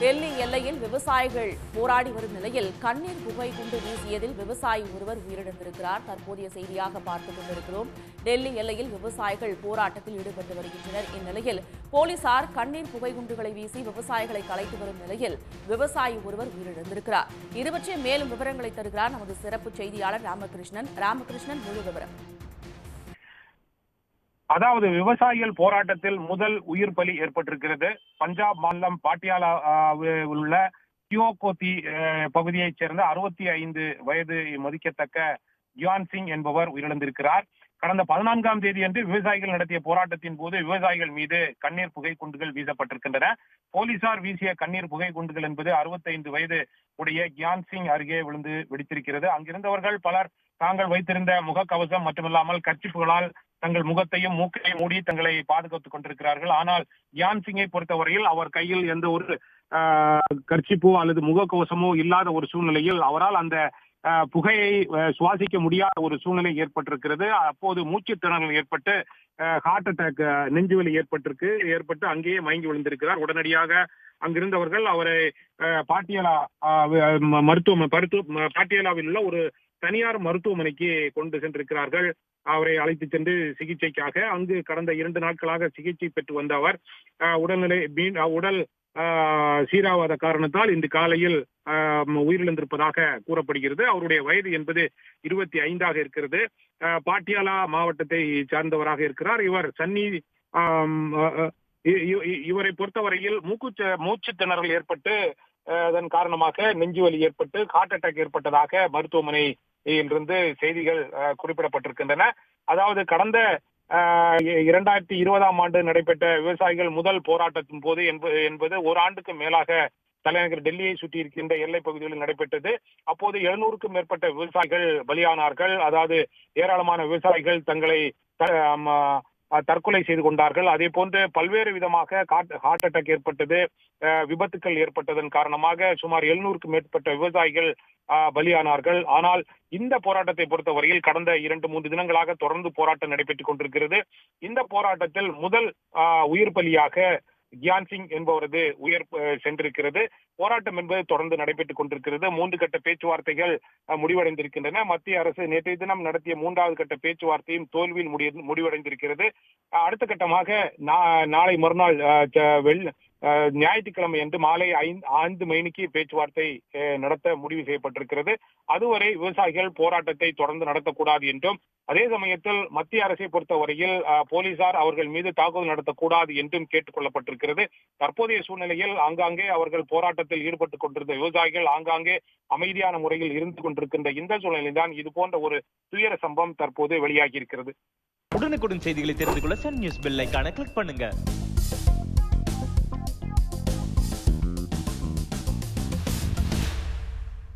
டெல்லி எல்லையில் விவசாயிகள் போராடி வரும் நிலையில் கண்ணீர் புகை குண்டு வீசியதில் விவசாயி ஒருவர் உயிரிழந்திருக்கிறார். தற்போதைய செய்தியாக பார்த்துக் கொண்டிருக்கிறோம். டெல்லி எல்லையில் விவசாயிகள் போராட்டத்தில் ஈடுபட்டு வருகின்றனர். இந்நிலையில் போலீசார் கண்ணீர் புகை குண்டுகளை வீசி விவசாயிகளை கலைத்து வரும் நிலையில் விவசாயி ஒருவர் உயிரிழந்திருக்கிறார். இது பற்றிய மேலும் விவரங்களை தருகிறார் நமது சிறப்பு செய்தியாளர் ராமகிருஷ்ணன். முழு விவரம். அதாவது விவசாயிகள் போராட்டத்தில் முதல் உயிர் பலி ஏற்பட்டிருக்கிறது. பஞ்சாப் மாநிலம் பாட்டியாலா உள்ள கியோகோத்தி பகுதியைச் சேர்ந்த 65 வயது மதிக்கத்தக்க ஜியான் சிங் என்பவர் உயிரிழந்திருக்கிறார். கடந்த 14ஆம் தேதி அன்று விவசாயிகள் நடத்திய போராட்டத்தின் போது விவசாயிகள் மீது கண்ணீர் புகை குண்டுகள் வீசப்பட்டிருக்கின்றன. போலீசார் வீசிய கண்ணீர் புகை குண்டுகள் என்பது 65 வயது உடைய கியான் சிங் அருகே விழுந்து வெடித்திருக்கிறது. அங்கிருந்தவர்கள் பலர் தாங்கள் வைத்திருந்த முகக்கவசம் மட்டுமில்லாமல் கர்ச்சிப்புகளால் தங்கள் முகத்தையும் மூக்கையும் மூடி தங்களை பாதுகாத்துக் கொண்டிருக்கிறார்கள். ஆனால் கியான் சிங்கை பொறுத்தவரையில் அவர் கையில் எந்த ஒரு கர்ச்சிப்போ அல்லது முகக்கவசமோ இல்லாத ஒரு சூழ்நிலையில் அவரால் அந்த புகையை சுவாசிக்க முடியாத ஒரு சூழ்நிலை ஏற்பட்டிருக்கிறது. அப்போது மூச்சு திணறல் ஏற்பட்டு ஹார்ட் அட்டாக், நெஞ்சுவலி ஏற்பட்டு அங்கேயே மயங்கி விழுந்திருக்கிறார். உடனடியாக அங்கிருந்தவர்கள் அவரை பாட்டியாலாவில் உள்ள ஒரு தனியார் மருத்துவமனைக்கு கொண்டு சென்றிருக்கிறார்கள். அவரை அழைத்து சென்று சிகிச்சைக்காக அங்கு கடந்த 2 நாட்களாக சிகிச்சை பெற்று வந்த அவர் உடல் சீராவாத காரணத்தால் இன்று காலையில் உயிரிழந்திருப்பதாக கூறப்படுகிறது. அவருடைய வயது என்பது 25 இருக்கிறது. பாட்டியாலா மாவட்டத்தை சார்ந்தவராக இருக்கிறார். இவர் இவரை பொறுத்தவரையில் மூச்சு திணறல் ஏற்பட்டு அதன் காரணமாக நெஞ்சுவலி ஏற்பட்டு ஹார்ட் அட்டாக் ஏற்பட்டதாக மருத்துவமனையிலிருந்து செய்திகள் குறிப்பிடப்பட்டிருக்கின்றன. அதாவது கடந்த 2020ஆம் ஆண்டு நடைபெற்ற விவசாயிகள் முதல் போராட்டத்தின் போது என்பது ஒரு ஆண்டுக்கு மேலாக தலைநகர் டெல்லியை சுற்றி இருக்கின்ற எல்லை பகுதிகளில் நடைபெற்றது. அப்போது 700க்கும் மேற்பட்ட விவசாயிகள் பலியானார்கள். அதாவது ஏராளமான விவசாயிகள் தங்களை தற்கொலை செய்து கொண்டார்கள். அதே போன்று பல்வேறு விதமாக ஹார்ட் அட்டாக் ஏற்பட்டது, விபத்துக்கள் ஏற்பட்டதன் காரணமாக சுமார் 700க்கும் மேற்பட்ட விவசாயிகள் பலியானார்கள். ஆனால் இந்த போராட்டத்தை பொறுத்தவரையில் கடந்த 2-3 தினங்களாக தொடர்ந்து போராட்டம் நடைபெற்றுக் கொண்டிருக்கிறது. இந்த போராட்டத்தில் முதல் உயிர் பலியாக கியான் சிங் என்பவரது உயிர் சென்றிருக்கிறது. போராட்டம் என்பது தொடர்ந்து நடைபெற்றுக் கொண்டிருக்கிறது. 3 கட்ட பேச்சுவார்த்தைகள் முடிவடைந்திருக்கின்றன. மத்திய அரசு நேற்றைய தினம் நடத்திய 3வது கட்ட பேச்சுவார்த்தையும் தோல்வியில் முடிவடைந்திருக்கிறது. அடுத்த கட்டமாக நாளை மறுநாள் ஞாயிற்றுக்கிழமை அன்று மாலை 5 மணிக்கு பேச்சுவார்த்தை நடத்த முடிவு செய்யப்பட்டிருக்கிறது. அதுவரை விவசாயிகள் போராட்டத்தை தொடர்ந்து நடத்தக்கூடாது என்றும், அதே சமயத்தில் மத்திய அரசை பொறுத்தவரையில் போலீசார் அவர்கள் மீது தாக்குதல் நடத்தக்கூடாது என்றும் கேட்டுக் கொள்ளப்பட்டிருக்கிறது. தற்போதைய சூழ்நிலையில் ஆங்காங்கே அவர்கள் போராட்டத்தில் ஈடுபட்டுக் கொண்டிருந்த விவசாயிகள் ஆங்காங்கே அமைதியான முறையில் இருந்து கொண்டிருக்கின்ற இந்த சூழ்நிலையில் தான் இது போன்ற ஒரு துயர சம்பவம் தற்போது வெளியாகி இருக்கிறது. உடனுக்குடன் செய்திகளை தெரிந்து கொள்ள சன் நியூஸ் பெல் ஐகானை கிளிக் பண்ணுங்க.